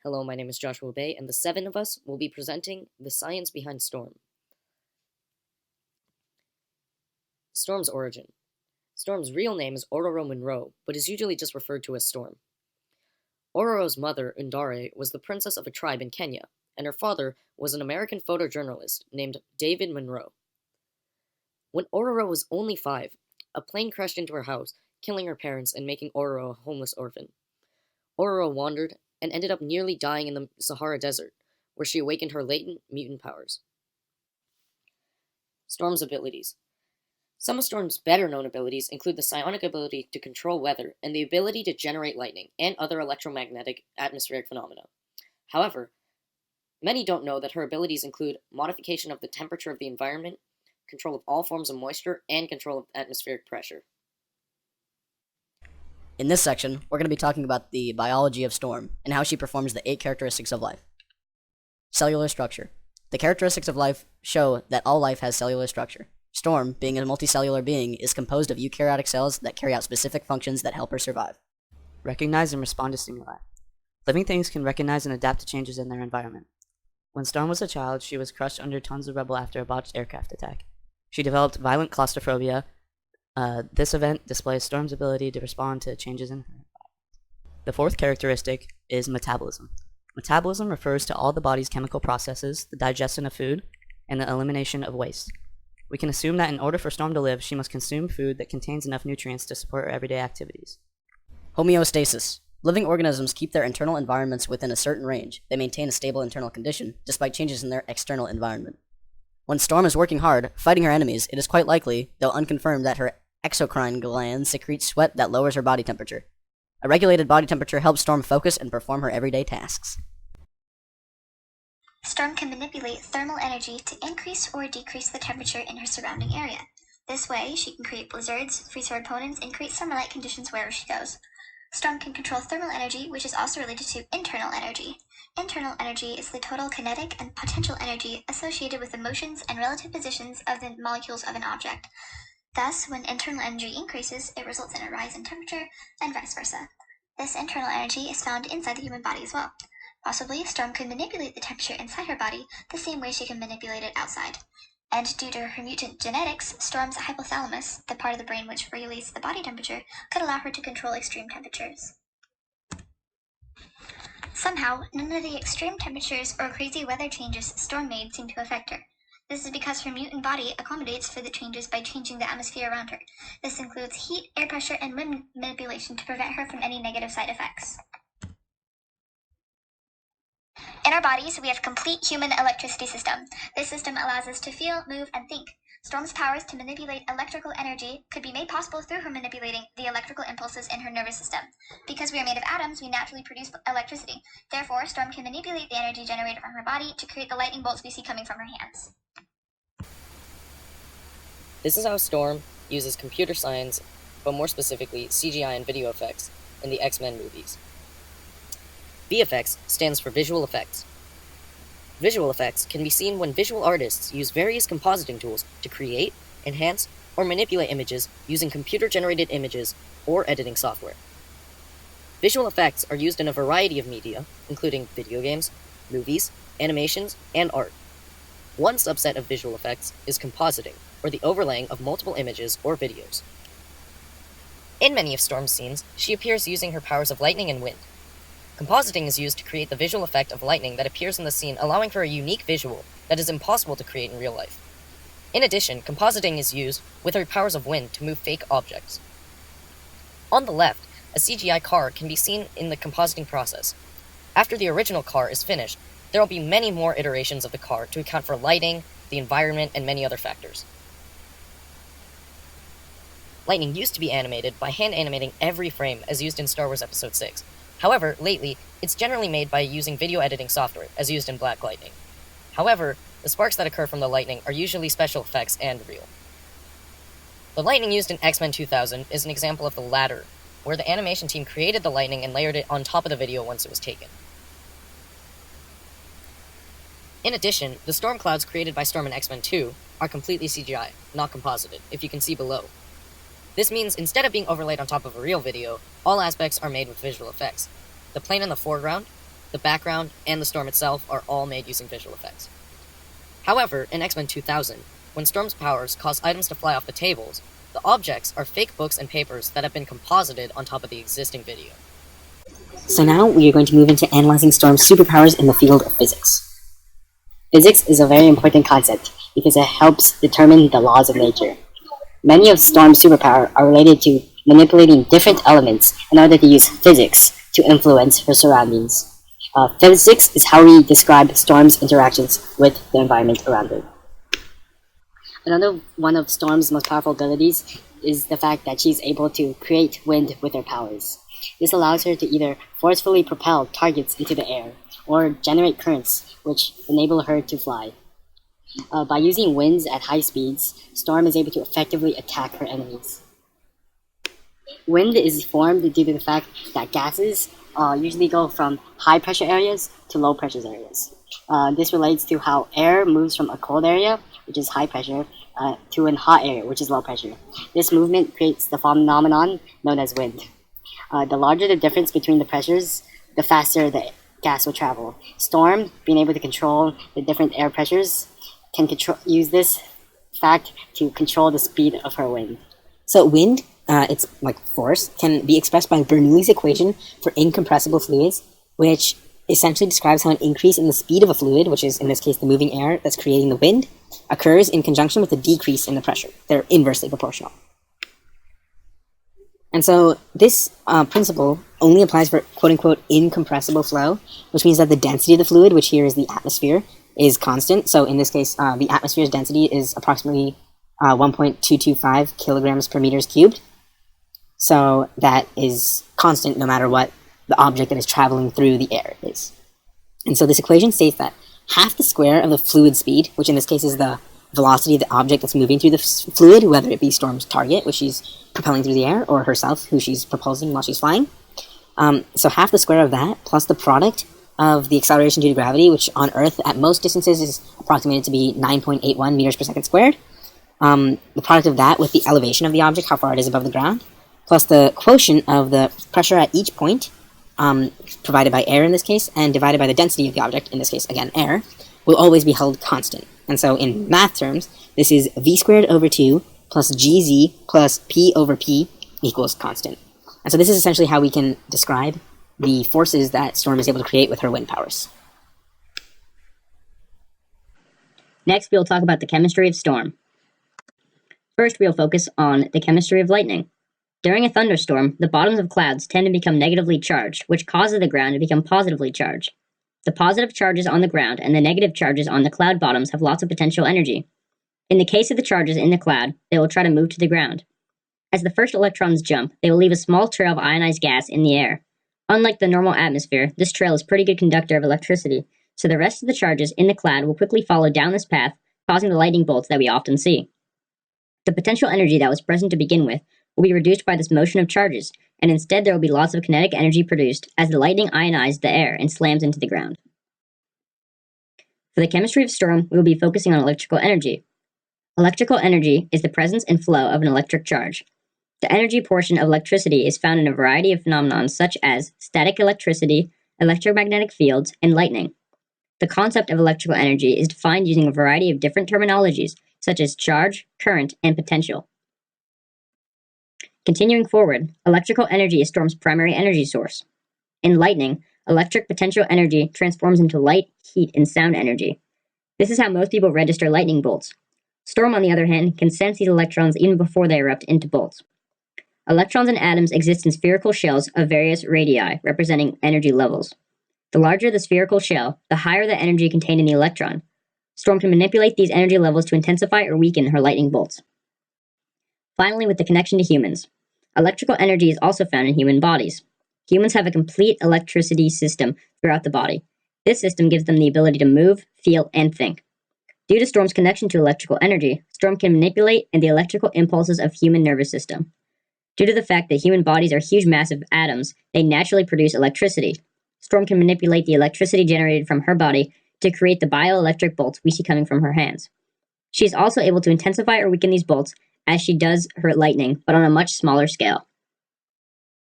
Hello, my name is Joshua Bay, and the seven of us will be presenting the science behind Storm. Storm's origin. Storm's real name is Ororo Monroe, but is usually just referred to as Storm. Ororo's mother, Undare, was the princess of a tribe in Kenya, and her father was an American photojournalist named David Monroe. When Ororo was only 5, a plane crashed into her house, killing her parents and making Ororo a homeless orphan. Ororo wandered and ended up nearly dying in the Sahara Desert, where she awakened her latent mutant powers. Storm's abilities. Some of Storm's better-known abilities include the psionic ability to control weather and the ability to generate lightning and other electromagnetic atmospheric phenomena. However, many don't know that her abilities include modification of the temperature of the environment, control of all forms of moisture, and control of atmospheric pressure. In this section, we're going to be talking about the biology of Storm and how she performs the 8 characteristics of life. Cellular structure. The characteristics of life show that all life has cellular structure. Storm, being a multicellular being, is composed of eukaryotic cells that carry out specific functions that help her survive. Recognize and respond to stimuli. Living things can recognize and adapt to changes in their environment. When Storm was a child, she was crushed under tons of rubble after a botched aircraft attack. She developed violent claustrophobia. This event displays Storm's ability to respond to changes in her environment. The 4th characteristic is metabolism. Metabolism refers to all the body's chemical processes, the digestion of food, and the elimination of waste. We can assume that in order for Storm to live, she must consume food that contains enough nutrients to support her everyday activities. Homeostasis. Living organisms keep their internal environments within a certain range. They maintain a stable internal condition, despite changes in their external environment. When Storm is working hard, fighting her enemies, it is quite likely, though unconfirmed, that her exocrine glands secrete sweat that lowers her body temperature. A regulated body temperature helps Storm focus and perform her everyday tasks. Storm can manipulate thermal energy to increase or decrease the temperature in her surrounding area. This way, she can create blizzards, freeze her opponents, and create summer-like conditions wherever she goes. Storm can control thermal energy, which is also related to internal energy. Internal energy is the total kinetic and potential energy associated with the motions and relative positions of the molecules of an object. Thus, when internal energy increases, it results in a rise in temperature, and vice versa. This internal energy is found inside the human body as well. Possibly, Storm could manipulate the temperature inside her body the same way she can manipulate it outside. And due to her mutant genetics, Storm's hypothalamus, the part of the brain which regulates the body temperature, could allow her to control extreme temperatures. Somehow, none of the extreme temperatures or crazy weather changes Storm made seem to affect her. This is because her mutant body accommodates for the changes by changing the atmosphere around her. This includes heat, air pressure, and wind manipulation to prevent her from any negative side effects. In our bodies, we have a complete human electricity system. This system allows us to feel, move, and think. Storm's powers to manipulate electrical energy could be made possible through her manipulating the electrical impulses in her nervous system. Because we are made of atoms, we naturally produce electricity. Therefore, Storm can manipulate the energy generated from her body to create the lightning bolts we see coming from her hands. This is how Storm uses computer science, but more specifically CGI and video effects, in the X-Men movies. VFX stands for visual effects. Visual effects can be seen when visual artists use various compositing tools to create, enhance, or manipulate images using computer-generated images or editing software. Visual effects are used in a variety of media, including video games, movies, animations, and art. One subset of visual effects is compositing, or the overlaying of multiple images or videos. In many of Storm's scenes, she appears using her powers of lightning and wind. Compositing is used to create the visual effect of lightning that appears in the scene, allowing for a unique visual that is impossible to create in real life. In addition, compositing is used with her powers of wind to move fake objects. On the left, a CGI car can be seen in the compositing process. After the original car is finished, there will be many more iterations of the car to account for lighting, the environment, and many other factors. Lightning used to be animated by hand animating every frame as used in Star Wars Episode 6. However, lately, it's generally made by using video editing software, as used in Black Lightning. However, the sparks that occur from the lightning are usually special effects and real. The lightning used in X-Men 2000 is an example of the latter, where the animation team created the lightning and layered it on top of the video once it was taken. In addition, the storm clouds created by Storm in X-Men 2 are completely CGI, not composited, if you can see below. This means instead of being overlaid on top of a real video, all aspects are made with visual effects. The plane in the foreground, the background, and the storm itself are all made using visual effects. However, in X-Men 2000, when Storm's powers cause items to fly off the tables, the objects are fake books and papers that have been composited on top of the existing video. So now we are going to move into analyzing Storm's superpowers in the field of physics. Physics is a very important concept because it helps determine the laws of nature. Many of Storm's superpowers are related to manipulating different elements in order to use physics to influence her surroundings. Physics is how we describe Storm's interactions with the environment around her. Another one of Storm's most powerful abilities is the fact that she's able to create wind with her powers. This allows her to either forcefully propel targets into the air or generate currents which enable her to fly. By using winds at high speeds, Storm is able to effectively attack her enemies. Wind is formed due to the fact that gases usually go from high pressure areas to low pressure areas. This relates to how air moves from a cold area, which is high pressure, to a hot area, which is low pressure. This movement creates the phenomenon known as wind. The larger the difference between the pressures, the faster the gas will travel. Storm, being able to control the different air pressures, can use this fact to control the speed of her wind. So wind, it's like force, can be expressed by Bernoulli's equation for incompressible fluids, which essentially describes how an increase in the speed of a fluid, which is in this case the moving air that's creating the wind, occurs in conjunction with a decrease in the pressure. They're inversely proportional. And so this principle only applies for quote-unquote incompressible flow, which means that the density of the fluid, which here is the atmosphere, is constant. So in this case, the atmosphere's density is approximately 1.225 kilograms per meters cubed. So that is constant no matter what the object that is traveling through the air is. And so this equation states that half the square of the fluid speed, which in this case is the velocity of the object that's moving through the fluid, whether it be Storm's target, which she's propelling through the air, or herself, who she's propulsing while she's flying. So half the square of that, plus the product of the acceleration due to gravity, which on Earth at most distances is approximated to be 9.81 meters per second squared. The product of that with the elevation of the object, how far it is above the ground, plus the quotient of the pressure at each point, provided by air in this case, and divided by the density of the object, in this case, again, air, will always be held constant. And so in math terms, this is v squared over 2 plus gz plus p over p equals constant. And so this is essentially how we can describe the forces that Storm is able to create with her wind powers. Next, we'll talk about the chemistry of Storm. First, we'll focus on the chemistry of lightning. During a thunderstorm, the bottoms of clouds tend to become negatively charged, which causes the ground to become positively charged. The positive charges on the ground and the negative charges on the cloud bottoms have lots of potential energy. In the case of the charges in the cloud, they will try to move to the ground. As the first electrons jump, they will leave a small trail of ionized gas in the air. Unlike the normal atmosphere, this trail is a pretty good conductor of electricity, so the rest of the charges in the cloud will quickly follow down this path, causing the lightning bolts that we often see. The potential energy that was present to begin with will be reduced by this motion of charges, and instead there will be lots of kinetic energy produced as the lightning ionizes the air and slams into the ground. For the chemistry of Storm, we will be focusing on electrical energy. Electrical energy is the presence and flow of an electric charge. The energy portion of electricity is found in a variety of phenomena such as static electricity, electromagnetic fields, and lightning. The concept of electrical energy is defined using a variety of different terminologies, such as charge, current, and potential. Continuing forward, electrical energy is Storm's primary energy source. In lightning, electric potential energy transforms into light, heat, and sound energy. This is how most people register lightning bolts. Storm, on the other hand, can sense these electrons even before they erupt into bolts. Electrons and atoms exist in spherical shells of various radii, representing energy levels. The larger the spherical shell, the higher the energy contained in the electron. Storm can manipulate these energy levels to intensify or weaken her lightning bolts. Finally, with the connection to humans. Electrical energy is also found in human bodies. Humans have a complete electricity system throughout the body. This system gives them the ability to move, feel, and think. Due to Storm's connection to electrical energy, Storm can manipulate the electrical impulses of human nervous system. Due to the fact that human bodies are huge massive atoms, they naturally produce electricity. Storm can manipulate the electricity generated from her body to create the bioelectric bolts we see coming from her hands. She is also able to intensify or weaken these bolts as she does her lightning, but on a much smaller scale.